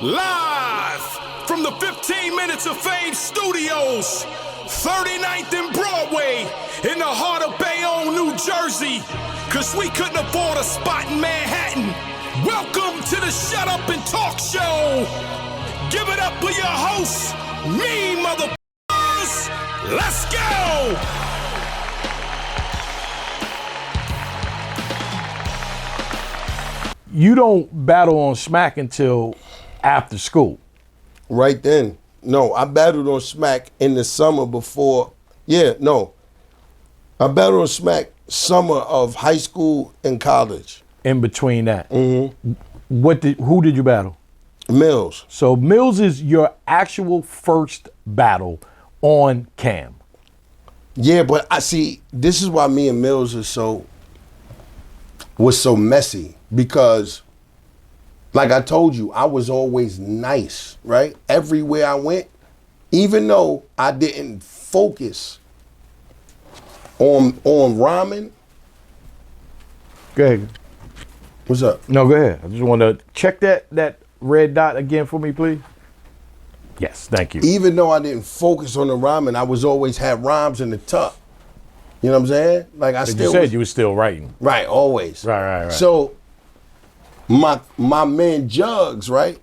Live from the 15 Minutes of Fame Studios, 39th and Broadway, in the heart of Bayonne, New Jersey, cause we couldn't afford a spot in Manhattan. Welcome to the Shut Up and Talk Show. Give it up for your host, me motherfuckers. Let's go. You don't battle on Smack until after school. Right then. No, I battled on Smack in the summer before. I battled on Smack summer of high school and college. In between that. Mm-hmm. Who did you battle? Millz. So Millz is your actual first battle on cam. Yeah, but I see, this is why me and Millz was so messy, because like I told you, I was always nice, right? Everywhere I went, even though I didn't focus on rhyming. Go ahead. What's up? No, go ahead. I just want to check that red dot again for me, please. Yes, thank you. Even though I didn't focus on the rhyming, I was always had rhymes in the tuck. You know what I'm saying? Like I still. You said you were still writing. Right, always. Right. So my man Jugs, right?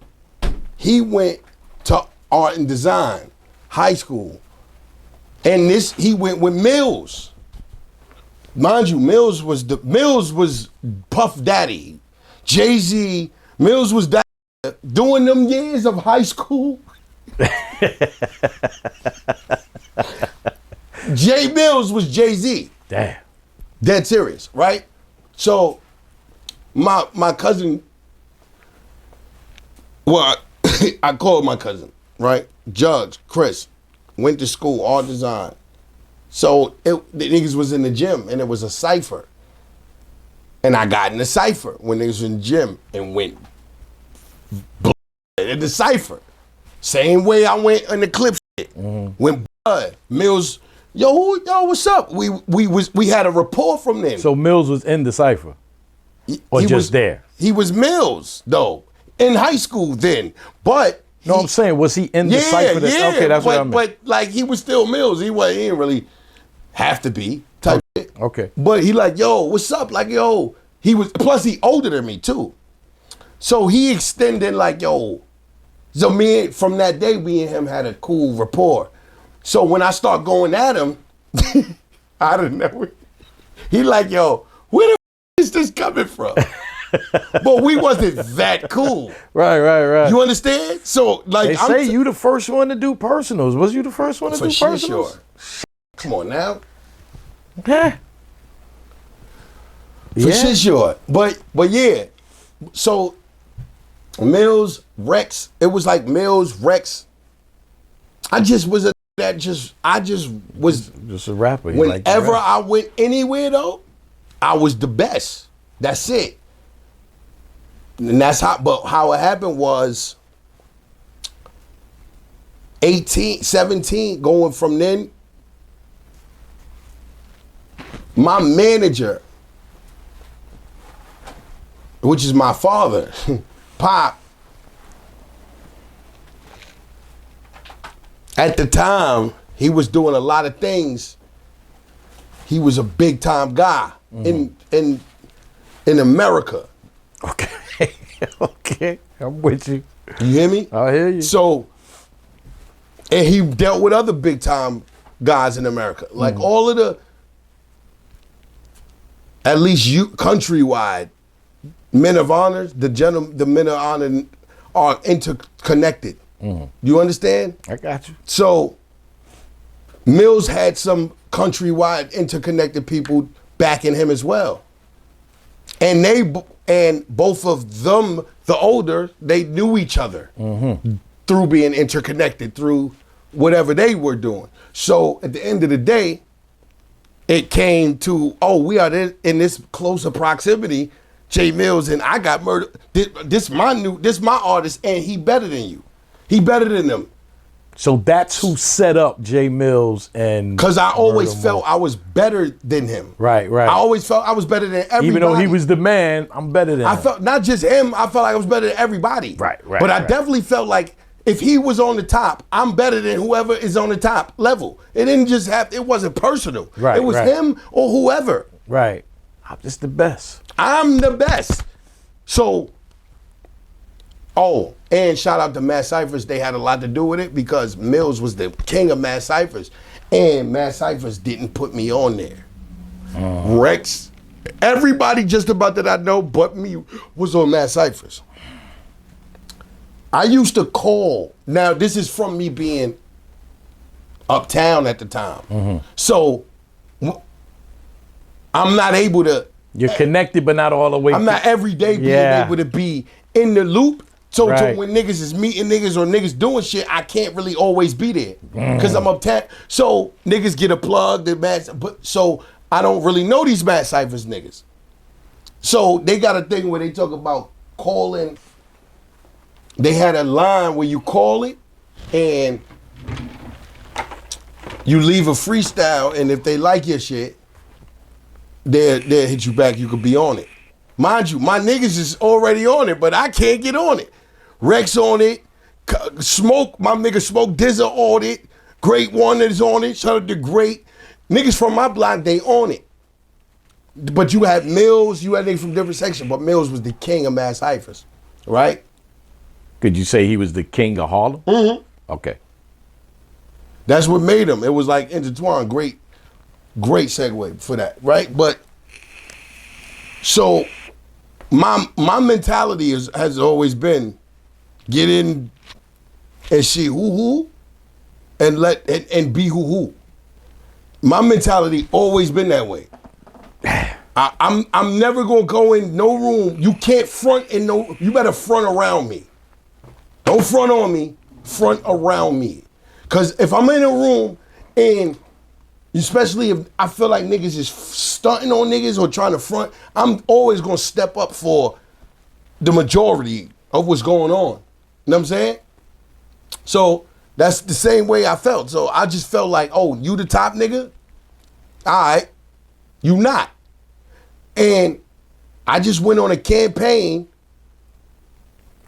He went to art and design, high school. And he went with Millz. Mind you, Millz was Puff Daddy. Jay-Z, Millz was that during them years of high school. Jay Millz was Jay-Z. Damn. Dead serious, right? So my cousin, well, I called my cousin, right? Judge, Chris, went to school, art design. So the niggas was in the gym and it was a cipher. And I got in the cipher when they was in the gym and went in the cipher. Same way I went in the clip shit. Mm-hmm. Went blood. Millz, yo, what's up? We had a report from them. So Millz was in the cipher? Or just there? He was Millz, though, in high school then. But no, I'm saying, was he in the cipher? Okay, that's what I meant. But like he was still Millz. He didn't really have to be type shit. Okay. But he like, yo, what's up? Like, yo, plus he older than me too. So he extended like, yo. So from that day, me and him had a cool rapport. So when I start going at him, I don't know. He like, yo, where the is this coming from? But we wasn't that cool. Right. You understand? So like, they say you the first one to do personals. Was you the first one to do personals? Sure. Come on now. Yeah. For shit sure. But yeah. So Millz, Rex, it was like Millz, Rex. I just was a just a rapper. Whenever I went anywhere though, I was the best. That's it. And that's how it happened was 18, 17, going from then. My manager, which is my father, Pop, at the time, he was doing a lot of things. He was a big time guy in America. Okay. Okay. I'm with you. You hear me? I hear you. So, and he dealt with other big time guys in America. Like all of the, at least countrywide, men of honor, the men of honor are interconnected. You understand? I got you. So Millz had some countrywide interconnected people backing him as well. And both of them, the older, they knew each other through being interconnected, through whatever they were doing. So at the end of the day, it came to, we are in this closer proximity, Jay Millz, and I got murdered. This my artist, and he better than you. He better than them. So that's who set up Jay Millz and. Because I always Murda felt Mook. I was better than him. Right. I always felt I was better than everybody. Even though he was the man, I'm better than him. I felt not just him, I felt like I was better than everybody. Right. But I definitely felt like if he was on the top, I'm better than whoever is on the top level. It didn't just have, it wasn't personal. Right, it was him or whoever. Right. I'm just the best. I'm the best. So, and shout out to Mass Ciphers. They had a lot to do with it because Millz was the king of Mass Ciphers. And Mass Ciphers didn't put me on there. Rex, everybody just about that I know but me was on Mass Ciphers. I used to call. Now, this is from me being uptown at the time. So, I'm not able to. You're connected, but not all the way. I'm not every day being able to be in the loop. So when niggas is meeting niggas or niggas doing shit, I can't really always be there because I'm uptown. So niggas get a plug, so I don't really know these Mad Ciphers niggas. So they got a thing where they talk about calling. They had a line where you call it and you leave a freestyle, and if they like your shit, they'll hit you back. You could be on it. Mind you, my niggas is already on it, but I can't get on it. Rex on it, Smoke, my nigga Smoke Dizza on it, Great One is on it, shout out to Great. Niggas from my block, they on it. But you had Millz, you had niggas from different sections, but Millz was the king of Mass Ciphers, right? Could you say he was the king of Harlem? Mm-hmm. Okay. That's what made him. It was like intertwined. Great segue for that, right? But so my mentality has always been get in and see who and be who. My mentality always been that way. I'm never gonna go in no room. You can't front in no. You better front around me. Don't front on me. Front around me. Cause if I'm in a room and especially if I feel like niggas is stunting on niggas or trying to front, I'm always gonna step up for the majority of what's going on. You know what I'm saying? So that's the same way I felt. So I just felt like, oh, you the top nigga? All right, you not. And I just went on a campaign.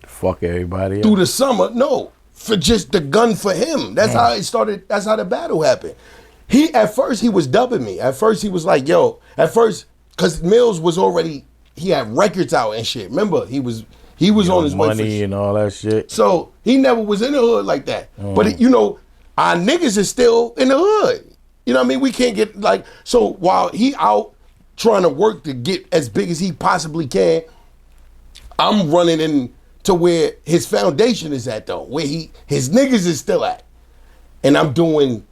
Fuck everybody else. Through the summer, no, for just the gun for him. That's how it started. That's how the battle happened. At first he was dubbing me. At first he was like, yo, because Millz was already, he had records out and shit. Remember, he was on his way for money and all that shit. So he never was in the hood like that. But our niggas is still in the hood. You know what I mean? We can't get so while he out trying to work to get as big as he possibly can, I'm running in to where his foundation is at though, where his niggas is still at. And I'm doing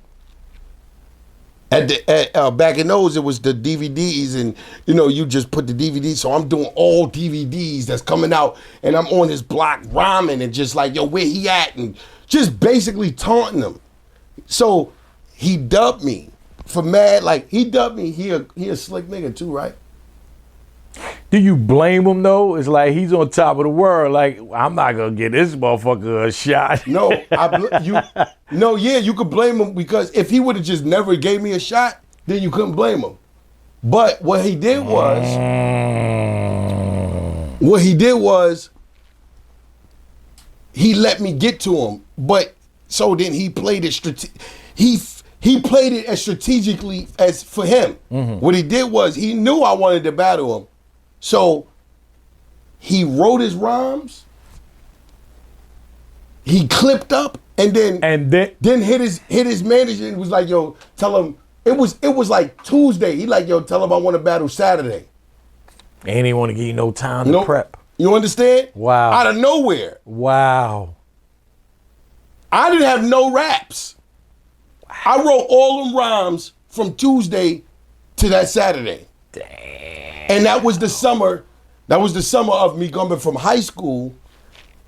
back in those, it was the DVDs, and you just put the DVDs. So I'm doing all DVDs that's coming out, and I'm on his block rhyming and just like, yo, where he at, and just basically taunting him. So he dubbed me for mad, like he dubbed me. He a slick nigga too, right? Do you blame him though? It's like he's on top of the world. Like, I'm not gonna get this motherfucker a shot. No, you could blame him because if he would have just never gave me a shot, then you couldn't blame him. But what he did was, he let me get to him. But so then he played it he played it as strategically as for him. Mm-hmm. What he did was he knew I wanted to battle him. So he wrote his rhymes, he clipped up, and then hit his manager and was like, yo, tell him, it was like Tuesday. He like, yo, tell him I want to battle Saturday. And he want to give you no time to prep. You understand? Wow. Out of nowhere. Wow. I didn't have no raps. I wrote all them rhymes from Tuesday to that Saturday. Damn. And that was the summer. That was the summer of me going from high school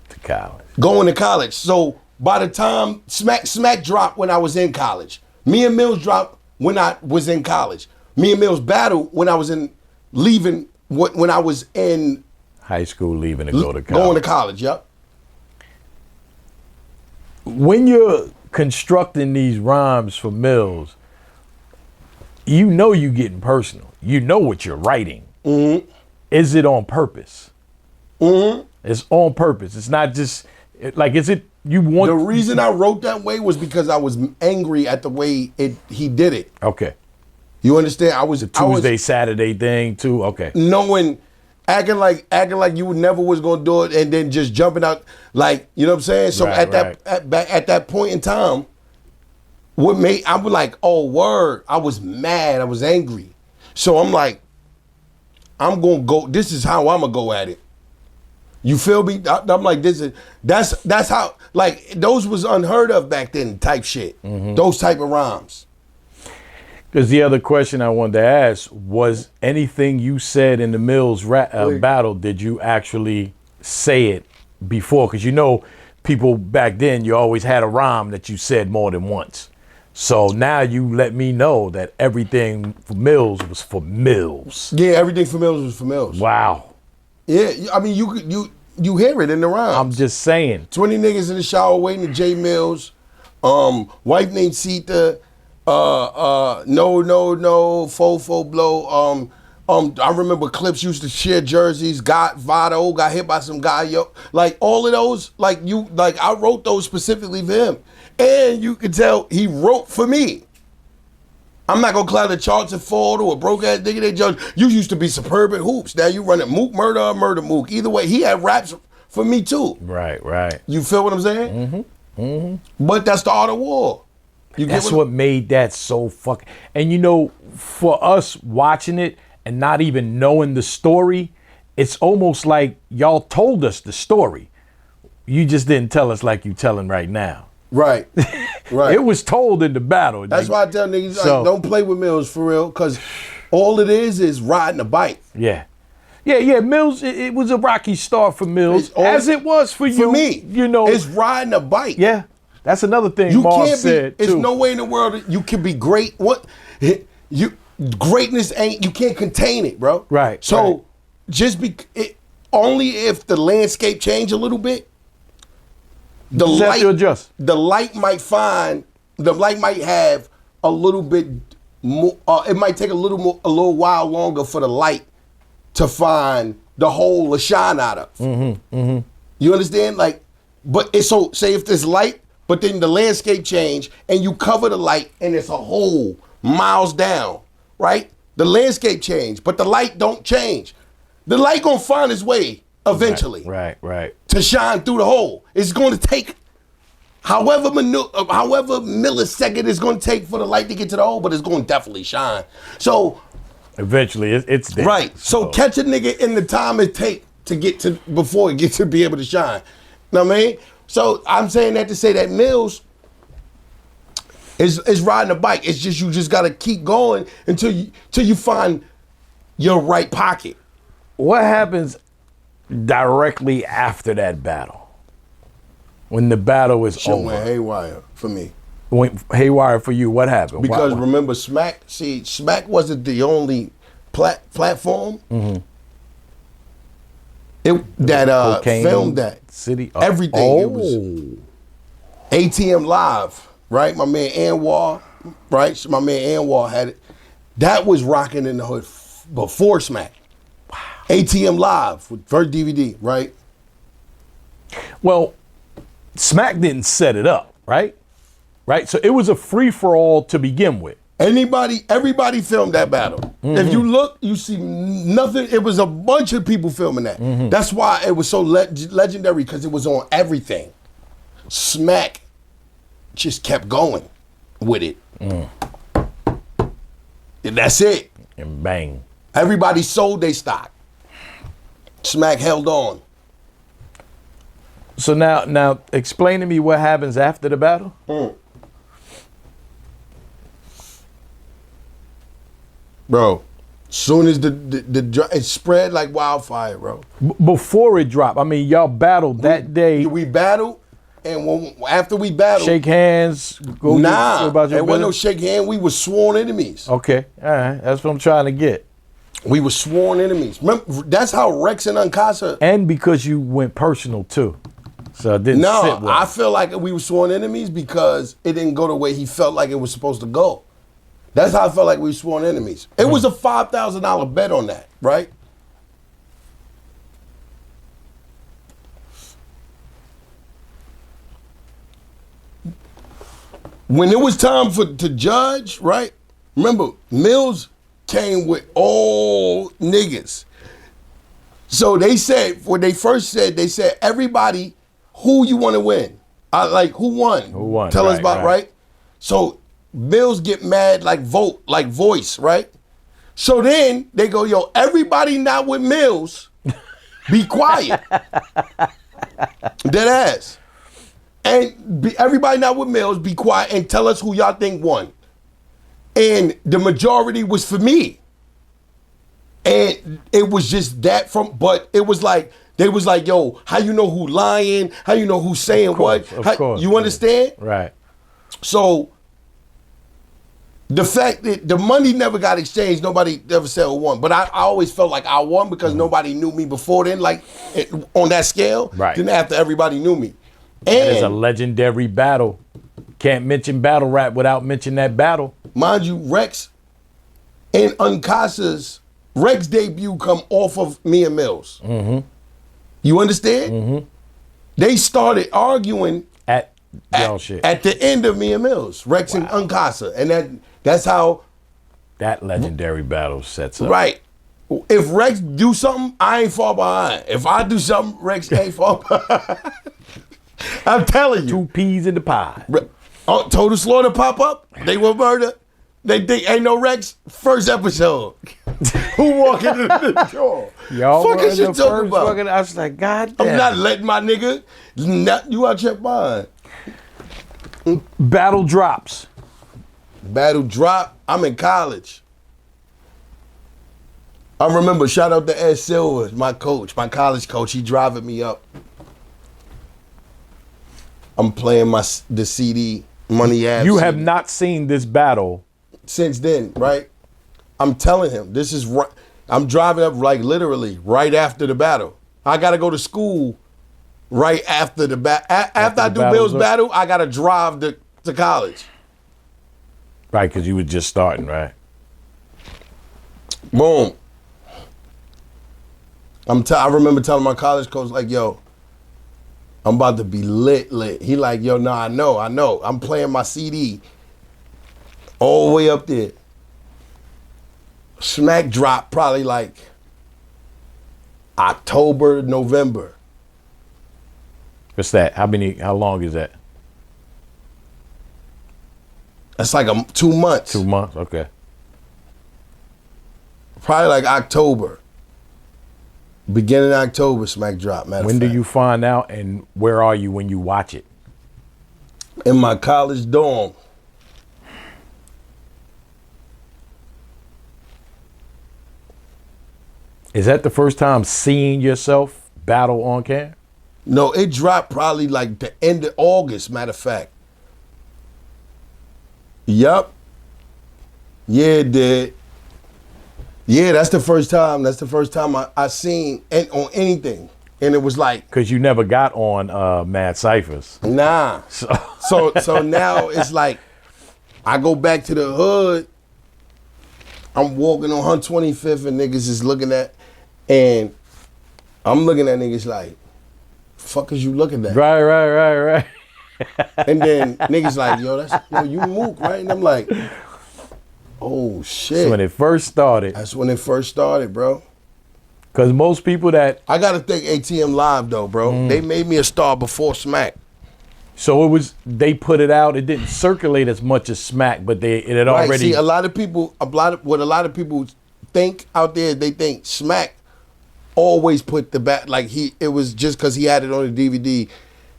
to college. Going to college. So by the time Smack dropped when I was in college. Me and Millz dropped when I was in college. Me and Millz battled when I was when I was in high school, leaving to go to college. Going to college, yep. When you're constructing these rhymes for Millz, you know you getting personal. You know what you're writing. Mm-hmm. Is it on purpose? Mm-hmm. It's on purpose. It's not just like, is it you want? The reason I wrote that way was because I was angry at the way he did it. Okay. You understand? I was Tuesday, Saturday thing too. Okay. Knowing, acting like you never was gonna do it, and then just jumping out, like, you know what I'm saying. So Right, at that point in time, what made I was like, oh word, I was mad, I was angry. So I'm like, I'm gonna go. This is how I'm gonna go at it. You feel me? I'm like, that's how, like, those was unheard of back then type shit. Mm-hmm. Those type of rhymes. Because the other question I wanted to ask was, anything you said in the Millz battle, did you actually say it before? Because you know, people back then, you always had a rhyme that you said more than once. So now you let me know that everything for Millz was for Millz. Yeah, everything for Millz was for Millz. Wow. Yeah, I mean, you hear it in the rhymes. I'm just saying. 20 niggas in the shower waiting to J Millz. Wife named Sita. No, fo blow. I remember Clips used to share jerseys. Vado got hit by some guy. Like all of those. Like I wrote those specifically for him, and you can tell he wrote for me. I'm not gonna cloud the charts and fall to a broke ass nigga. They judge. You used to be Suburban Hoops. Now you running Mook Murda or Murda Mook. Either way, he had raps for me too. Right. You feel what I'm saying? Mm-hmm. But that's the art of war. That's what made that so fucking. And you know, for us watching it and not even knowing the story, it's almost like y'all told us the story. You just didn't tell us like you telling right now. Right. It was told in the battle. That's why I tell niggas, like, don't play with Millz for real, because all it is riding a bike. Yeah. Millz, it was a rocky start for Millz, as it was for you. For me, you know, it's riding a bike. Yeah, that's another thing Mars said too. There's no way in the world that you can be great. Greatness ain't, you can't contain it, bro. Right. So only if the landscape change a little bit. The light might have a little bit more. It might take a little while longer for the light to find the hole to shine out of. Mm-hmm. You understand? Like, but it's so, say if there's light, but then the landscape change and you cover the light and it's a hole miles down, right? The landscape change, but the light don't change. The light gonna find its way eventually. Right. To shine through the hole. It's going to take however millisecond it's going to take for the light to get to the hole, but it's going to definitely shine. So eventually it's there. Right. So catch a nigga in the time it take to get to before it gets to be able to shine. Know what I mean? So I'm saying that to say that Millz is riding a bike. It's just you just gotta keep going until you find your right pocket. What happens directly after that battle? When the battle is over. Went haywire for me. Went haywire for you. What happened? Because remember, Smack wasn't the only platform that filmed that. City. Everything. It was ATM Live, right? My man Anwar, right? So my man Anwar had it. That was rocking in the hood before Smack. Wow. ATM Live with first DVD, right? Well, Smack didn't set it up, right? Right? So it was a free-for-all to begin with. Everybody filmed that battle. Mm-hmm. If you look, you see nothing. It was a bunch of people filming that. Mm-hmm. That's why it was so legendary, because it was on everything. Smack just kept going with it. And that's it. And bang. Everybody sold their stock. Smack held on. So now explain to me what happens after the battle. Bro, soon as it spread like wildfire, bro. Before it dropped, I mean, y'all battled that day. We battled, and after we battled, shake hands. Go about your there wasn't no shake hand. We were sworn enemies. Okay, all right, that's what I'm trying to get. We were sworn enemies. Remember, that's how Rex and Uncasa. And because you went personal too. So it didn't sit No, well. I feel like we were sworn enemies because it didn't go the way he felt like it was supposed to go. That's how I felt like we were sworn enemies. It was a $5,000 bet on that, right? When it was time to judge, right? Remember, Millz came with all niggas. So they said, when they first said, they said, everybody, who you want to win? Who won? Who won? Tell us Right, about, right? So Millz get mad, voice, right? So then they go, yo, everybody not with Millz, be quiet. Dead ass. And everybody not with Millz, be quiet and tell us who y'all think won. And the majority was for me. And it was just that but it was like, they was like, yo, how you know who lying? How you know who's saying what? Of course. You understand? Right. So the fact that the money never got exchanged, nobody ever said who won. But I always felt like I won because nobody knew me before then, on that scale. Right. Then after everybody knew me. That is a And legendary battle. Can't mention battle rap without mentioning that battle. mind you, Rex and Uncasa's Rex debut come off of me and Millz. Mm-hmm. You understand? Mm-hmm. They started arguing At y'all shit. at the end of me and Millz, Rex and Uncasa. And that's how, That legendary battle sets up. right. If Rex do something, I ain't far behind. If I do something, Rex ain't far behind. I'm telling you. 2 peas in the pie. Total Slaughter pop up, they were murder. They think ain't no Rex. First episode. Who walking in the door? Y'all fuck were is you the talking first about? fucking, I was like, God damn. I'm not letting my nigga. You out your mind. Battle drops. Battle drop. I'm in college. I remember, shout out to Ed Silver, my coach, my college coach. He driving me up. I'm playing the CD, Money Ave. You CD. have not seen this battle. Since then, right? I'm telling him, this is right. I'm driving up literally right after the battle. I gotta go to school right after the battle. After I do battle's Millz up. battle, I gotta drive to college. Right, because you were just starting, right? Boom. I remember telling my college coach, like, yo, I'm about to be lit. He like, yo, no, I know. I'm playing my CD all the way up there. Smack drop probably like October, November. What's that? How long is that? That's like 2 months. 2 months? Okay. Probably like October. Beginning of October, Smack drop, matter When of do fact. you find out and where are you when you watch it? In my college dorm. Is that the first time seeing yourself battle on cam? No, it dropped probably like the end of August, matter of fact. Yup. Yeah, it did. Yeah, that's the first time. That's the first time I seen on anything. And it was like, Because you never got on Mad Ciphers. nah. So now it's like, I go back to the hood. I'm walking on 125th and niggas is looking at, and I'm looking at niggas like, fuck is you looking at? Right. And then niggas like, yo, you Mook, right? And I'm like, oh shit. So when it first started, That's when it first started, bro. because most people that, I gotta thank ATM Live though, bro. They made me a star before Smack. so they put it out, it didn't circulate as much as Smack, but it had Right. already. See, what a lot of people think out there, they think Smack always put the it was just because he had it on the DVD,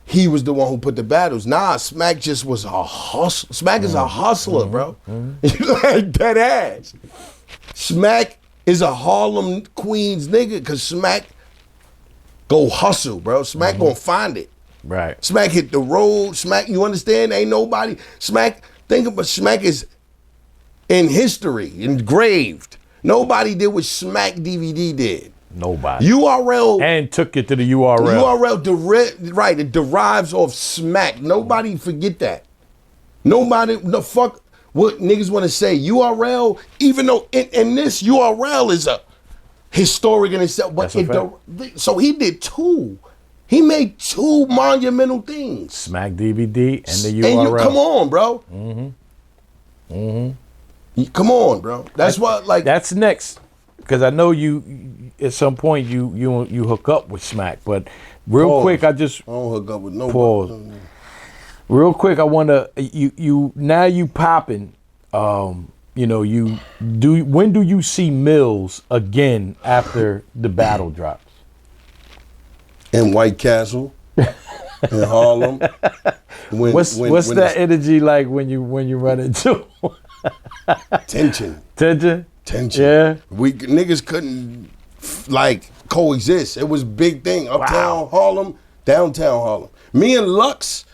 he was the one who put the battles. Nah, Smack just was a hustle. Smack is a hustler, bro. Like dead ass. Smack is a Harlem Queens nigga because Smack go hustle, bro. Smack gonna find it. Right. Smack hit the road. Smack, you understand? Ain't nobody. Smack, think about Smack is in history, engraved. Nobody did what Smack DVD did. Nobody. URL And took it to the URL. right, it derives off smack. Nobody forget that. Nobody, no fuck what niggas want to say. URL, even though in this URL is a historic in itself, but so he did two. He made two monumental things. Smack DVD and the URL. And you, come on, bro. Come on, bro. That's what, like. That's next. Because I know you at some point you hook up with Smack, but real quick I don't hook up with nobody. Pause. Real quick, I wonder you now you popping. When do you see Millz again after the battle drops? In White Castle, in Harlem. What's that energy like when you run into tension? Tension. Yeah. We niggas couldn't like coexist. It was a big thing. Uptown Harlem, downtown Harlem. Me and Lux.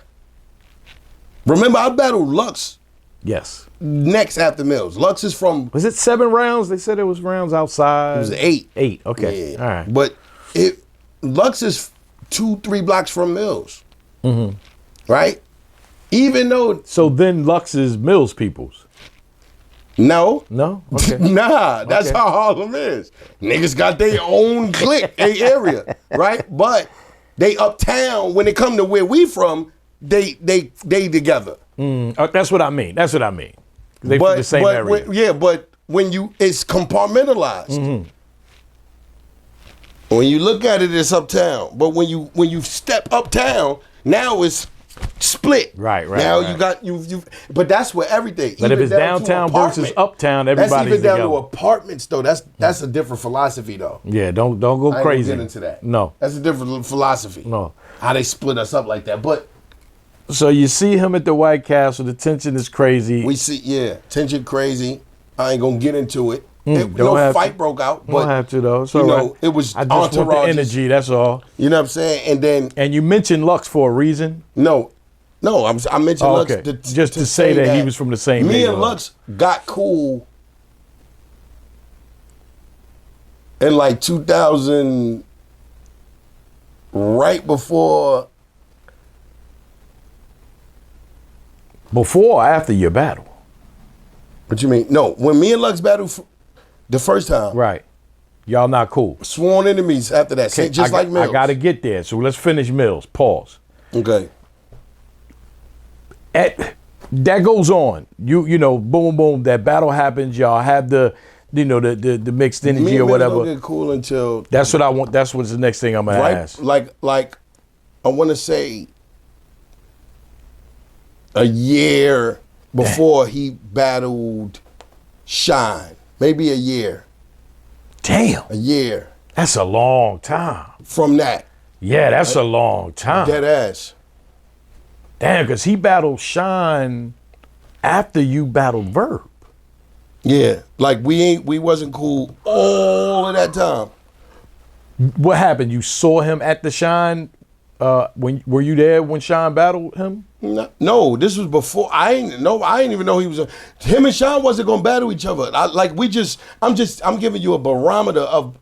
Remember, I battled Lux. Yes. Next after Millz. Lux is from. Was it 7 rounds? They said it was rounds outside. It was 8. 8. Okay. Yeah. All right. But Lux is 2-3 blocks from Millz. Mm-hmm. Right? Even though. So then Lux is Millz people's. No. No? Okay. Nah, that's how Harlem is. Niggas got their own clique, their area, right? But they uptown, when they come to where we from, they together. That's what I mean. They from the same area. But when it's compartmentalized. Mm-hmm. When you look at it, it's uptown. But when you step uptown, now it's split. Right. Now you got you. But that's where everything. But if it's downtown versus uptown, everybody's that's even down together. to apartments though. That's a different philosophy though. Yeah, don't go crazy. I ain't gonna get into that. No, that's a different philosophy. No, how they split us up like that. But so you see him at the White Castle. The tension is crazy. We see, tension crazy. I ain't gonna get into it. Fight broke out. But don't have to though. So it was. I just want the energy. That's all. You know what I'm saying? And you mentioned Lux for a reason. No, I mentioned Lux just to say that he was from the same. Me and Lux got cool in like 2000, right before. Before or after your battle? What you mean? No, when me and Lux battled the first time. Right. Y'all not cool. Sworn enemies after that. Okay, like Millz. I got to get there. So let's finish Millz. Pause. Okay. That goes on. You know, boom, boom. That battle happens. Y'all have the mixed energy or whatever. Don't get cool until. That's what I want. That's what's the next thing I'm gonna ask. Like I want to say a year before he battled Shine. Maybe a year. Damn. A year. That's a long time. From that. Yeah, that's a long time. Dead ass. Damn, because he battled Shine after you battled Verb. Yeah, like we wasn't cool all of that time. What happened? You saw him at the Shine? Were you there when Shine battled him? No, this was before. I didn't even know he was. Him and Shine wasn't gonna battle each other. I'm giving you a barometer of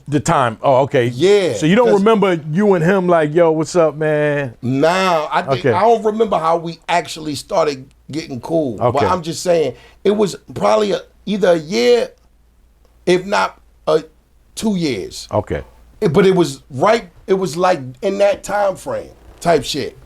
the time. Oh, okay. Yeah. So you don't remember you and him like, yo, what's up, man? Nah, I don't remember how we actually started getting cool. Okay. But I'm just saying it was probably either a year, if not 2 years. Okay. But it was right. It was like in that time frame type shit.